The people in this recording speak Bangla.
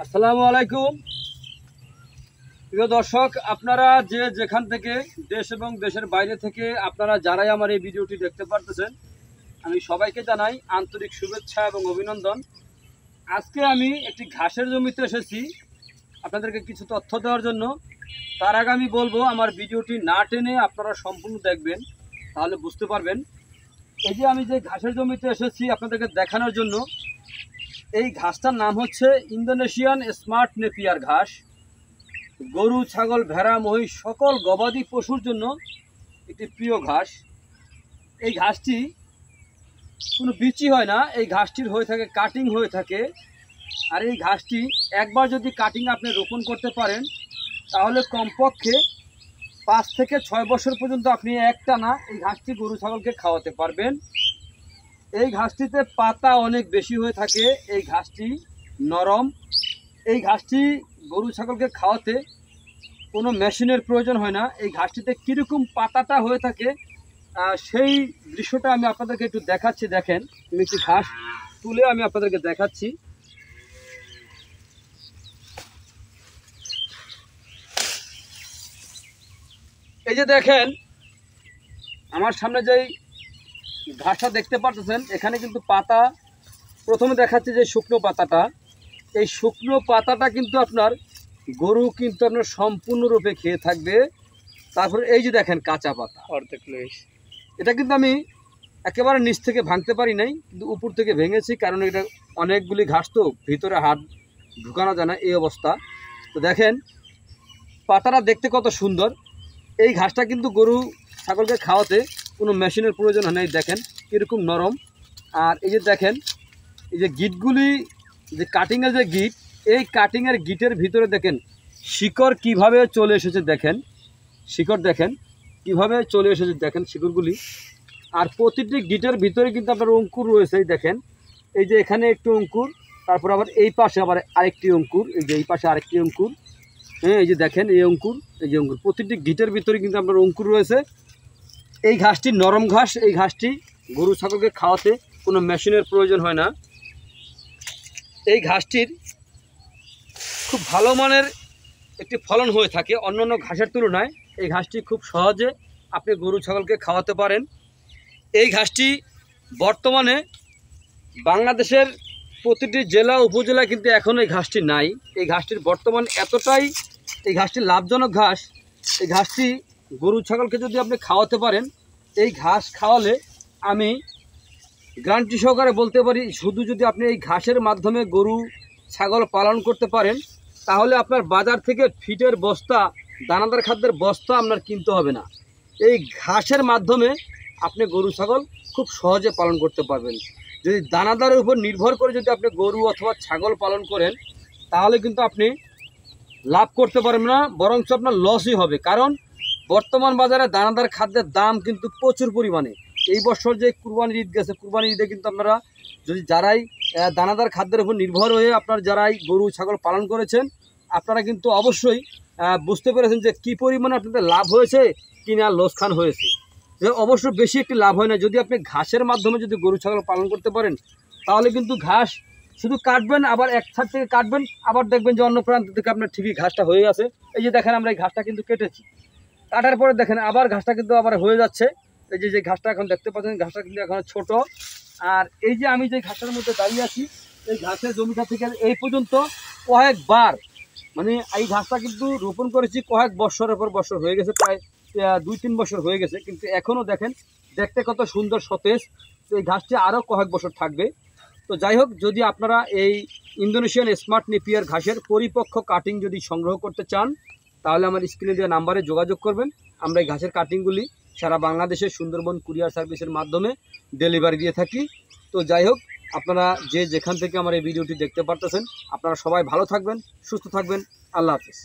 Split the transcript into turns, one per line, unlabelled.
আসসালামু আলাইকুম প্রিয় দর্শক, আপনারা যে যেখান থেকে দেশ এবং দেশের বাইরে থেকে আপনারা যারাই আমার এই ভিডিওটি দেখতে পারতেছেন, আমি সবাইকে জানাই আন্তরিক শুভেচ্ছা এবং অভিনন্দন। আজকে আমি একটি ঘাসের জমিতে এসেছি আপনাদেরকে কিছু তথ্য দেওয়ার জন্য। তার আগে আমি বলবো আমার ভিডিওটি না টেনে আপনারা সম্পূর্ণ দেখবেন, তাহলে বুঝতে পারবেন। এই যে আমি যে ঘাসের জমিতে এসেছি আপনাদেরকে দেখানোর জন্য, এই ঘাসটার নাম হচ্ছে ইন্দোনেশিয়ান স্মার্ট নেপিয়ার ঘাস। গরু, ছাগল, ভেড়া, মহিষ সকল গবাদি পশুর জন্য একটি প্রিয় ঘাস। এই ঘাসটি কোনো বিচি হয় না, এই ঘাসটির হয়ে থাকে কাটিং হয়ে থাকে। আর এই ঘাসটি একবার যদি কাটিং আপনি রোপণ করতে পারেন, তাহলে কমপক্ষে 5 থেকে 6 বছর পর্যন্ত আপনি একটানা এই ঘাসটি গরু ছাগলকে খাওয়াতে পারবেন। এই ঘাসটিতে পাতা অনেক বেশি হয়ে থাকে, এই ঘাসটি নরম। এই ঘাসটি গরু ছাগলকে খাওয়াতে কোনো মেশিনের প্রয়োজন হয় না। এই ঘাসটিতে কীরকম পাতাটা হয়ে থাকে সেই দৃশ্যটা আমি আপনাদেরকে একটু দেখাচ্ছি। দেখেন, আমি একটি ঘাস তুলে আমি আপনাদেরকে দেখাচ্ছি। এই যে দেখেন, আমার সামনে যেই ঘাসটা দেখতে পাচ্ছেন, এখানে কিন্তু পাতা প্রথমে দেখাচ্ছে যে শুকনো পাতাটা। এই শুকনো পাতাটা কিন্তু আপনার গরু কিন্তু আপনার সম্পূর্ণরূপে খেয়ে থাকবে। তারপরে এই যে দেখেন কাঁচা পাতা অর্ধেক, এটা কিন্তু আমি একেবারে নিচ থেকে ভাঙতে পারি নাই, কিন্তু উপর থেকে ভেঙেছি, কারণ এটা অনেকগুলি ঘাস তো ভিতরে হাত ঢুকানো যায় না, এই অবস্থা। তো দেখেন পাতাটা দেখতে কত সুন্দর। এই ঘাসটা কিন্তু গরু ছাগলকে খাওয়াতে কোনো মেশিনের প্রয়োজন হয় না। দেখেন কীরকম নরম। আর এই যে দেখেন, এই যে গিটগুলি, যে কাটিংয়ের যে গিট, এই কাটিংয়ের গিটের ভিতরে দেখেন শিকড় কিভাবে চলে এসেছে। দেখেন শিকড়, দেখেন কিভাবে চলে এসেছে, দেখেন শিকড়গুলি। আর প্রতিটি গিটের ভিতরে কিন্তু আপনার অঙ্কুর রয়েছে। দেখেন এই যে এখানে একটু অঙ্কুর, তারপর আবার এই পাশে আবার আরেকটি অঙ্কুর, এই যে এই পাশে আরেকটি অঙ্কুর। হ্যাঁ, এই যে দেখেন এই অঙ্কুর, এই যে অঙ্কুর, প্রতিটি গিটের ভিতরে কিন্তু আপনার অঙ্কুর রয়েছে। এই ঘাসটি নরম ঘাস, এই ঘাসটি গরু ছাগলকে খাওয়াতে কোনো মেশিনের প্রয়োজন হয় না। এই ঘাসটির খুব ভালো মানের একটি ফলন হয়ে থাকে অন্যান্য ঘাসের তুলনায়। এই ঘাসটি খুব সহজে আপনি গরু ছাগলকে খাওয়াতে পারেন। এই ঘাসটি বর্তমানে বাংলাদেশের প্রতিটি জেলা উপজেলা কিন্তু এখন এই ঘাসটি নাই। এই ঘাসটির বর্তমান এতটাই, এই ঘাসটি লাভজনক ঘাস। এই ঘাসটি গরু ছাগলকে যদি আপনি খাওয়াতে পারেন, এই ঘাস খাওয়ালে আমি গ্যারান্টি সহকারে বলতে পারি, শুধু যদি আপনি এই ঘাসের মাধ্যমে গরু ছাগল পালন করতে পারেন, তাহলে আপনার বাজার থেকে ফিটের বস্তা, দানাদার খাদ্যের বস্তা আপনার কিনতে হবে না। এই ঘাসের মাধ্যমে আপনি গরু ছাগল খুব সহজে পালন করতে পারবেন। যদি দানাদারের উপর নির্ভর করে যদি আপনি গরু অথবা ছাগল পালন করেন, তাহলে কিন্তু আপনি লাভ করতে পারবেন না, বরঞ্চ আপনার লসই হবে। কারণ বর্তমান বাজারে দানাদার খাদ্যের দাম কিন্তু প্রচুর পরিমাণে। এই বছর যে কুরবানির ঈদ গেছে, কুরবানির ঈদে কিন্তু আপনারা যদি যারাই দানাদার খাদ্যের উপর নির্ভর হয়ে আপনার যারাই গরু ছাগল পালন করেছেন, আপনারা কিন্তু অবশ্যই বুঝতে পেরেছেন যে কী পরিমাণে আপনাদের লাভ হয়েছে কিনা লোকসান হয়েছে। যে অবশ্য বেশি একটি লাভ হয় না। যদি আপনি ঘাসের মাধ্যমে যদি গরু ছাগল পালন করতে পারেন, তাহলে কিন্তু ঘাস শুধু কাটবেন, আবার এক সাইড থেকে কাটবেন, আবার দেখবেন যে অন্য প্রান্ত থেকে আপনার ঠিকই ঘাসটা হয়ে আছে। এই যে দেখেন আমরা এই ঘাসটা কিন্তু কেটেছি, কাটার পরে দেখেন আবার ঘাসটা কিন্তু আবার হয়ে যাচ্ছে। এই যে যে ঘাসটা এখন দেখতে পাচ্ছেন, ঘাসটা কিন্তু এখন ছোট। আর এই যে আমি যে ঘাসের মধ্যে দাঁড়িয়ে আছি, এই ঘাসের জমিটা থেকে এই পর্যন্ত কয়েকবার, মানে এই ঘাসটা কিন্তু রোপণ করেছি কয়েক বছরের পর বছর হয়ে গেছে, প্রায় 2-3 বছর হয়ে গেছে, কিন্তু এখনও দেখেন দেখতে কত সুন্দর সতেজ। তো এই ঘাসটি আরও কয়েক বছর থাকবে। তো যাই হোক, যদি আপনারা এই ইন্দোনেশিয়ান স্মার্ট নেপিয়ার ঘাসের পরিপক্ক কাটিং যদি সংগ্রহ করতে চান, তাহলে আমার স্ক্রিনে দেওয়া নাম্বারে যোগাযোগ করবেন। আমরা এই ঘাসের কাটিংগুলি সারা বাংলাদেশের সুন্দরবন কুরিয়ার সার্ভিসের মাধ্যমে ডেলিভারি দিয়ে থাকি। তো যাই হোক, আপনারা যে যেখান থেকে আমার এই ভিডিওটি দেখতে পারতেছেন, আপনারা সবাই ভালো থাকবেন, সুস্থ থাকবেন। আল্লাহ হাফিজ।